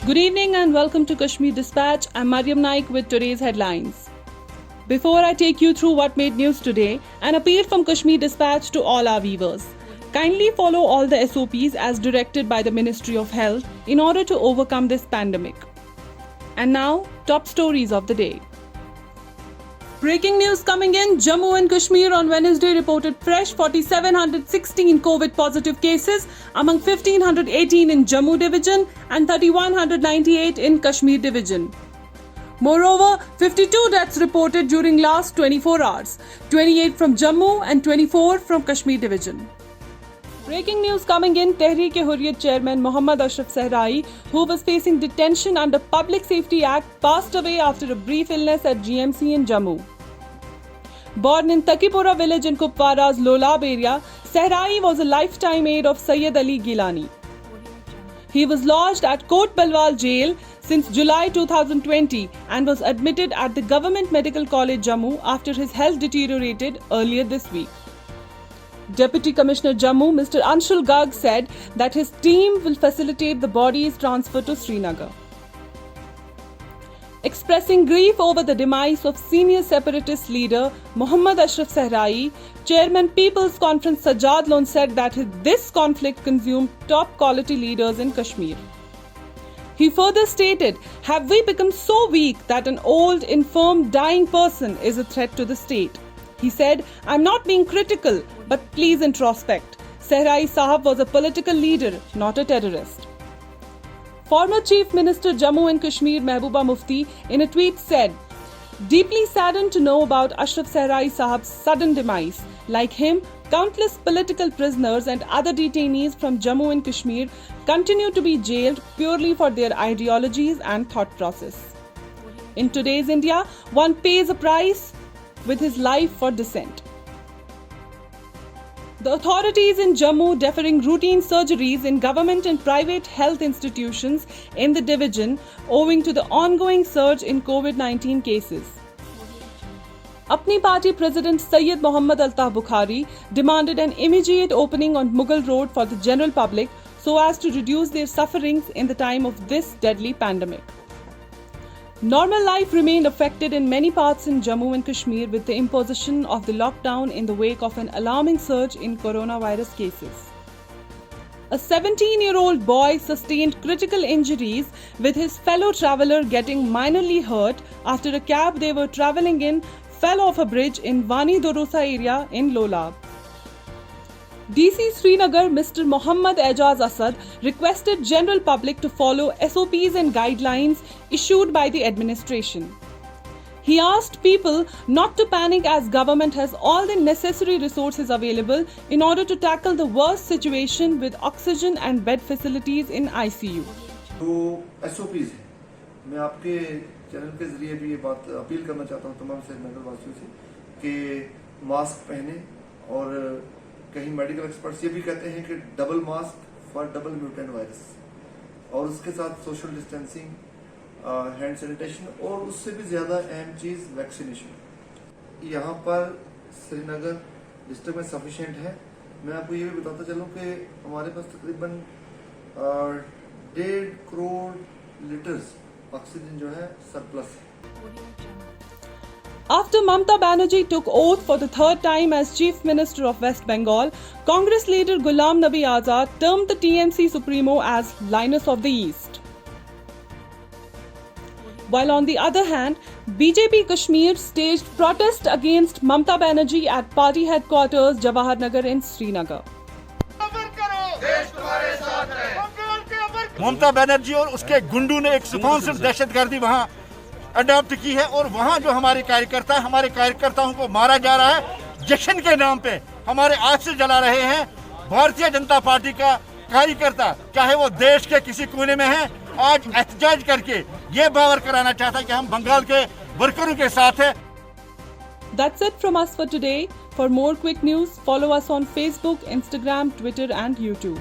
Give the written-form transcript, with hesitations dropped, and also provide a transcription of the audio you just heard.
Good evening and welcome to Kashmir Dispatch. I'm Mariam Naik with today's headlines. Before I take you through what made news today, an appeal from Kashmir Dispatch to all our viewers. Kindly follow all the SOPs as directed by the Ministry of Health in order to overcome this pandemic. And now, top stories of the day. Breaking news coming in, Jammu and Kashmir on Wednesday reported fresh 4,716 COVID positive cases, among 1,518 in Jammu division and 3,198 in Kashmir division. Moreover, 52 deaths reported during last 24 hours, 28 from Jammu and 24 from Kashmir division. Breaking news coming in, Tehreek-e-Hurriyat chairman Mohammad Ashraf Sehrai, who was facing detention under Public Safety Act, passed away after a brief illness at GMC in Jammu. Born in Takipura village in Kupwara's Lolab area, Sehrai was a lifetime aide of Sayyid Ali Gilani. He was lodged at Kot Balwal jail since July 2020 and was admitted at the Government Medical College Jammu after his health deteriorated earlier this week. Deputy Commissioner Jammu, Mr. Anshul Garg, said that his team will facilitate the body's transfer to Srinagar. Expressing grief over the demise of senior separatist leader Mohammad Ashraf Sehrai, Chairman People's Conference Sajjad Lone said that this conflict consumed top quality leaders in Kashmir. He further stated, "Have we become so weak that an old, infirm, dying person is a threat to the state?" He said, "I'm not being critical, but please introspect. Sehrai Sahab was a political leader, not a terrorist." Former Chief Minister Jammu and Kashmir Mehbooba Mufti in a tweet said, "Deeply saddened to know about Ashraf Sehrai Sahab's sudden demise. Like him, countless political prisoners and other detainees from Jammu and Kashmir continue to be jailed purely for their ideologies and thought process. In today's India, one pays a price with his life for dissent." The authorities in Jammu deferring routine surgeries in government and private health institutions in the division owing to the ongoing surge in COVID-19 cases. Apni Party President Syed Mohammad Altaf Bukhari demanded an immediate opening on Mughal Road for the general public so as to reduce their sufferings in the time of this deadly pandemic. Normal life remained affected in many parts in Jammu and Kashmir with the imposition of the lockdown in the wake of an alarming surge in coronavirus cases. A 17-year-old boy sustained critical injuries, with his fellow traveller getting minorly hurt after a cab they were travelling in fell off a bridge in Wani Dorosa area in Lolab. DC Srinagar Mr. Mohammad Ejaz Asad requested general public to follow SOPs and guidelines issued by the administration. He asked people not to panic as government has all the necessary resources available in order to tackle the worst situation with oxygen and bed facilities in ICU. तो SOPs है, मैं आपके channel के जरिए भी ये बात appeal करना चाहता हूँ तमाम श्रीनगर वासियों से कि मास्क पहने और कहीं मेडिकल एक्सपर्ट्स ये भी कहते हैं कि double mask for double mutant virus और उसके साथ सोशल डिस्टेंसिंग, हैंड सैनिटेशन और उससे भी ज़्यादा अहम चीज़ वैक्सीनेशन। यहाँ पर श्रीनगर डिस्ट्रिक्ट में सफिशिएंट है। मैं आपको ये भी बताता चलूँ कि हमारे पास तकरीबन 1.5 करोड़ लीटर्स ऑक्सीजन जो है सरप्लस है। After Mamta Banerjee took oath for the third time as Chief Minister of West Bengal, Congress leader Ghulam Nabi Azad termed the TMC Supremo as Linus of the East. While on the other hand, BJP Kashmir staged protest against Mamta Banerjee at party headquarters Jawahar Nagar in Srinagar. Mamata Banerjee और उसके गुंडों ने एक sponsored दहशतगर्दी वहां adopt की है और वहां जो हमारे कार्यकर्ताओं को मारा जा रहा है जश्न के नाम पे, हमारे आग से जला रहे हैं। भारतीय जनता पार्टी का कार्यकर्ता चाहे वो देश के किसी कोने में है, आज एहतजाज करके ये बावर कराना चाहता है कि हम बंगाल के वर्करों के साथ हैं। That's it from us for today. For more quick news, follow us on Facebook, Instagram, Twitter and YouTube.